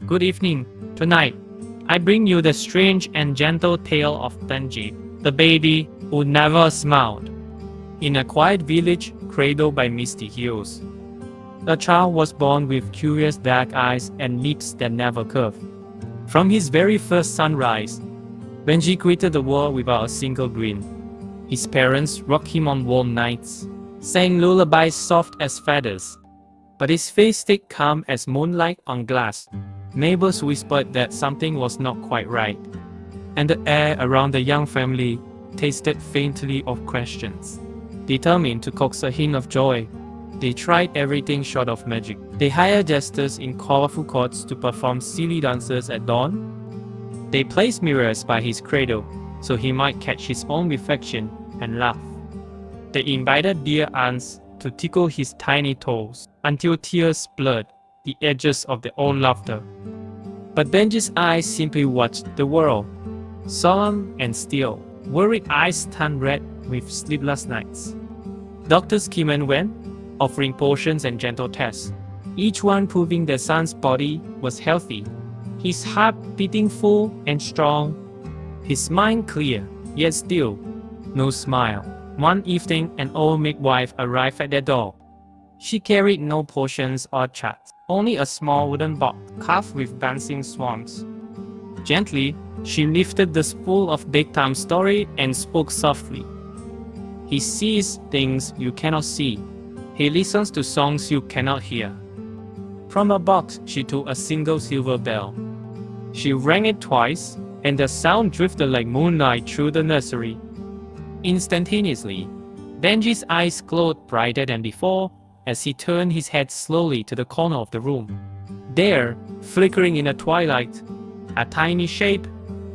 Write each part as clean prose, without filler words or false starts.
Good evening. Tonight, I bring you the strange and gentle tale of Benji, the baby who never smiled. In a quiet village cradled by misty hills, the child was born with curious dark eyes and lips that never curved. From his very first sunrise, Benji greeted the world without a single grin. His parents rocked him on warm nights, sang lullabies soft as feathers, but his face stayed calm as moonlight on glass. Neighbors whispered that something was not quite right, and the air around the young family tasted faintly of questions. Determined to coax a hint of joy, they tried everything short of magic. They hired jesters in colorful coats to perform silly dances at dawn. They placed mirrors by his cradle so he might catch his own reflection and laugh. They invited dear aunts to tickle his tiny toes until tears blurred the edges of their own laughter. But Benji's eyes simply watched the world, solemn and still, worried eyes turned red with sleepless nights. Doctors came and went, offering potions and gentle tests, each one proving their son's body was healthy, his heart beating full and strong, his mind clear, yet still no smile. One evening, an old midwife arrived at their door. She carried no potions or charts, only a small wooden box carved with dancing swans. Gently, she lifted the spool of bedtime story and spoke softly. He sees things you cannot see. He listens to songs you cannot hear. From a box, she took a single silver bell. She rang it twice, and the sound drifted like moonlight through the nursery. Instantaneously, Benji's eyes glowed brighter than before as he turned his head slowly to the corner of the room. There, flickering in the twilight, a tiny shape,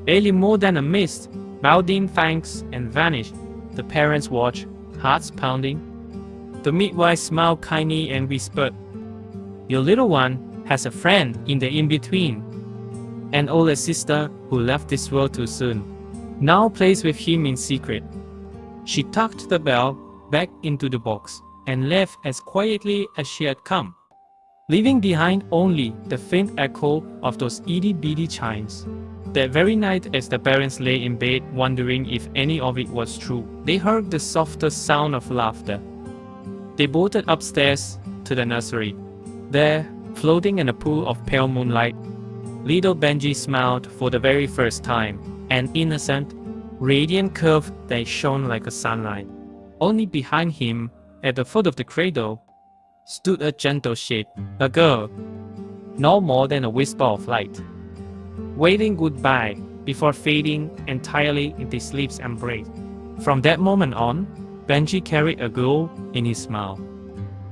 barely more than a mist, bowed in thanks and vanished. The parents watched, hearts pounding. The midwife smiled kindly and whispered, "Your little one has a friend in the in-between, an older sister who left this world too soon, now plays with him in secret." She tucked the bell back into the box and left as quietly as she had come, leaving behind only the faint echo of those itty-bitty chimes. That very night, as the parents lay in bed wondering if any of it was true, they heard the softest sound of laughter. They bolted upstairs to the nursery. There, floating in a pool of pale moonlight, little Benji smiled for the very first time, an innocent, radiant curve that shone like a sunlight. Only behind him, at the foot of the cradle, stood a gentle shape, a girl, no more than a whisper of light, waving goodbye before fading entirely into sleep's embrace. From that moment on, Benji carried a glow in his smile.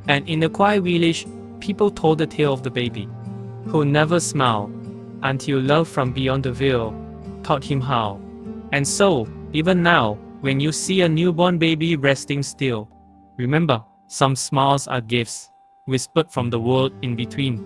And in the quiet village, people told the tale of the baby, who never smiled until love from beyond the veil taught him how. And so, even now, when you see a newborn baby resting still, remember, some smiles are gifts, whispered from the world in between.